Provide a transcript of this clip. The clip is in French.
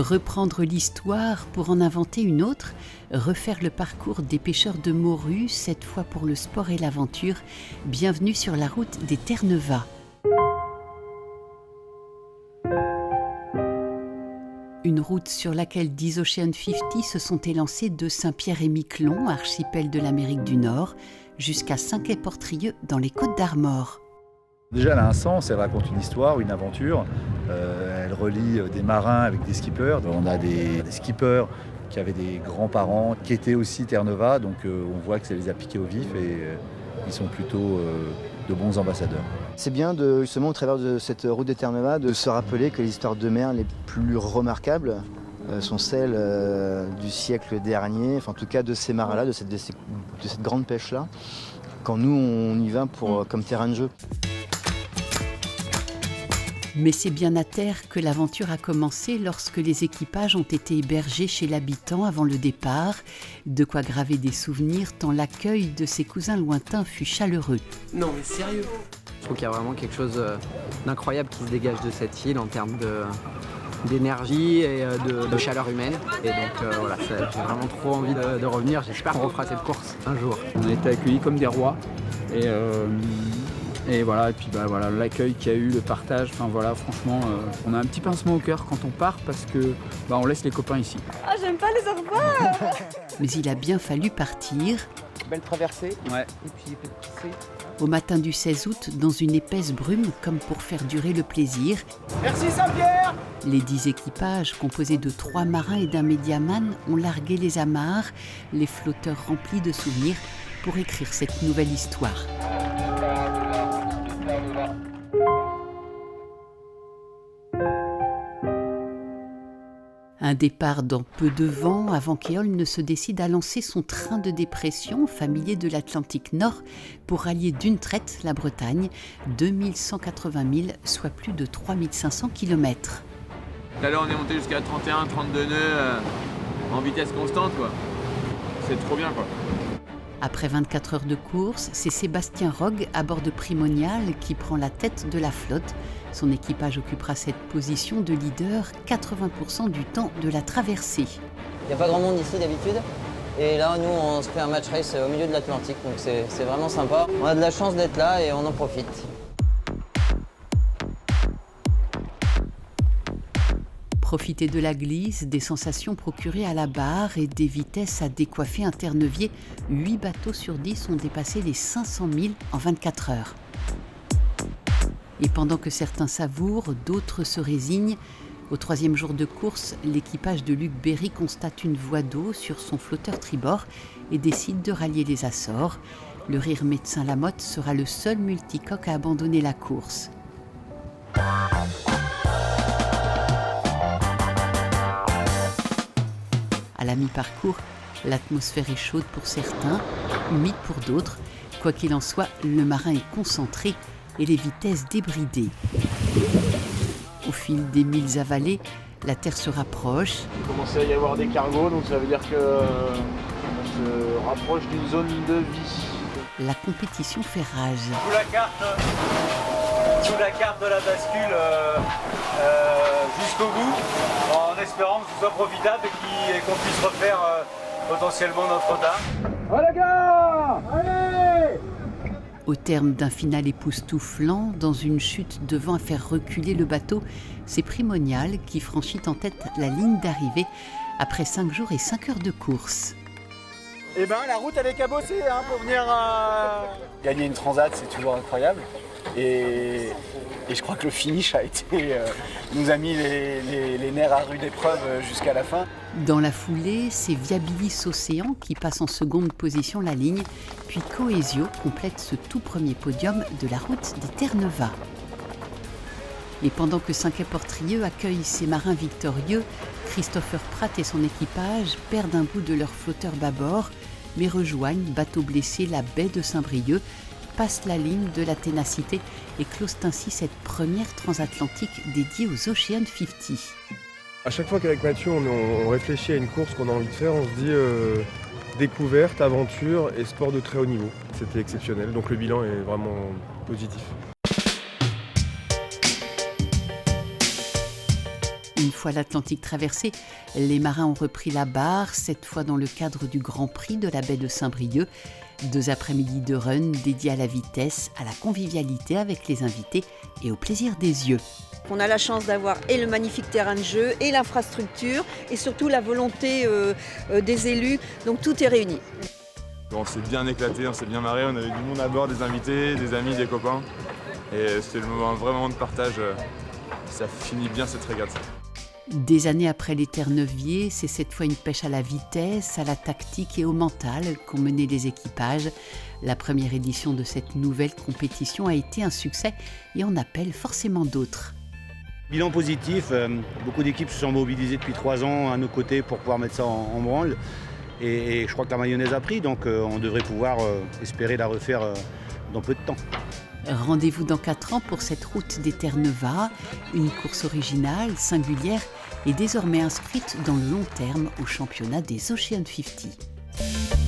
Reprendre l'histoire pour en inventer une autre, refaire le parcours des pêcheurs de morues, cette fois pour le sport et l'aventure. Bienvenue sur la route des Terre-Neuve. Une route sur laquelle 10 Ocean 50 se sont élancés de Saint-Pierre-et-Miquelon, archipel de l'Amérique du Nord, jusqu'à Saint-Quay-Portrieux dans les Côtes-d'Armor. Déjà, elle a un sens, elle raconte une histoire, une aventure. Elle relie des marins avec des skippers. On a des skippers qui avaient des grands-parents qui étaient aussi Terre-Neuve, donc on voit que ça les a piqués au vif et ils sont plutôt de bons ambassadeurs. C'est bien de, justement, au travers de cette route des Terre-Neuve, de se rappeler que les histoires de mer les plus remarquables sont celles du siècle dernier, enfin en tout cas de ces marins-là, de cette grande pêche-là, quand nous on y va comme terrain de jeu. Mais c'est bien à terre que l'aventure a commencé lorsque les équipages ont été hébergés chez l'habitant avant le départ. De quoi graver des souvenirs tant l'accueil de ses cousins lointains fut chaleureux. Non mais sérieux ? Je trouve qu'il y a vraiment quelque chose d'incroyable qui se dégage de cette île en termes d'énergie et de chaleur humaine. Et donc voilà, j'ai vraiment trop envie de revenir. J'espère qu'on refera cette course un jour. On a été accueillis comme des rois. Et voilà, et puis voilà, l'accueil qu'il y a eu, le partage, enfin voilà, franchement, on a un petit pincement au cœur quand on part parce que on laisse les copains ici. Ah, j'aime pas les au revoir. Mais il a bien fallu partir. Belle traversée. Ouais. Et puis Au matin du 16 août, dans une épaisse brume, comme pour faire durer le plaisir. Merci Saint-Pierre. Les 10 équipages, composés de 3 marins et d'un médiaman, ont largué les amarres, les flotteurs remplis de souvenirs, pour écrire cette nouvelle histoire. Un départ dans peu de vent avant qu'Éole ne se décide à lancer son train de dépression familier de l'Atlantique Nord pour rallier d'une traite la Bretagne, 2180 milles, soit plus de 3500 km. Là, on est monté jusqu'à 31-32 nœuds en vitesse constante, quoi. C'est trop bien, quoi. Après 24 heures de course, c'est Sébastien Rogue à bord de Primonial qui prend la tête de la flotte. Son équipage occupera cette position de leader 80% du temps de la traversée. Il n'y a pas grand monde ici d'habitude. Et là, nous, on se fait un match race au milieu de l'Atlantique. Donc c'est vraiment sympa. On a de la chance d'être là et on en profite. Profiter de la glisse, des sensations procurées à la barre et des vitesses à décoiffer un Terre-Neuvier. 8 bateaux sur 10 ont dépassé les 500 000 en 24 heures. Et pendant que certains savourent, d'autres se résignent. Au 3e jour de course, l'équipage de Luc Berry constate une voie d'eau sur son flotteur tribord et décide de rallier les Açores. Le Rire Médecin Lamotte sera le seul multicoque à abandonner la course. À la mi-parcours, l'atmosphère est chaude pour certains, humide pour d'autres. Quoi qu'il en soit, le marin est concentré et les vitesses débridées. Au fil des milles avalés, la terre se rapproche. Il commence à y avoir des cargos, donc ça veut dire qu'on se rapproche d'une zone de vie. La compétition fait rage. Sous la carte de la bascule jusqu'au bout, en espérant que ce soit profitable et qu'on puisse refaire potentiellement Notre-Dame. Oh les gars, allez! Au terme d'un final époustouflant, dans une chute de vent à faire reculer le bateau, c'est Primonial qui franchit en tête la ligne d'arrivée après 5 jours et 5 heures de course. Eh ben la route elle est cabossée pour venir gagner une transat, c'est toujours incroyable. Et je crois que le finish nous a mis les nerfs à rude épreuve jusqu'à la fin. Dans la foulée, c'est Viabilis Océan qui passe en seconde position la ligne, puis Coesio complète ce tout premier podium de la route des Terre-Neuve. Et pendant que Saint-Quay-Portrieux accueille ses marins victorieux, Christopher Pratt et son équipage perdent un bout de leur flotteur bâbord, mais rejoignent, bateau blessé, la baie de Saint-Brieuc, passent la ligne de la ténacité et closent ainsi cette première transatlantique dédiée aux Ocean 50. À chaque fois qu'avec Mathieu on réfléchit à une course qu'on a envie de faire, on se dit découverte, aventure et sport de très haut niveau. C'était exceptionnel, donc le bilan est vraiment positif. Une fois l'Atlantique traversé, les marins ont repris la barre, cette fois dans le cadre du Grand Prix de la baie de Saint-Brieuc. 2 après-midi de run dédiés à la vitesse, à la convivialité avec les invités et au plaisir des yeux. On a la chance d'avoir et le magnifique terrain de jeu et l'infrastructure et surtout la volonté des élus, donc tout est réuni. On s'est bien éclaté, on s'est bien marré, on avait du monde à bord, des invités, des amis, des copains. Et c'était un vrai moment de partage, ça finit bien cette régate. Des années après les Terre-Neuviers, c'est cette fois une pêche à la vitesse, à la tactique et au mental qu'ont mené les équipages. La première édition de cette nouvelle compétition a été un succès et en appelle forcément d'autres. Bilan positif, beaucoup d'équipes se sont mobilisées depuis 3 ans à nos côtés pour pouvoir mettre ça en branle. Et je crois que la mayonnaise a pris, donc on devrait pouvoir espérer la refaire dans peu de temps. Rendez-vous dans 4 ans pour cette route des Terre-Neuva, une course originale, singulière et désormais inscrite dans le long terme au championnat des Ocean 50.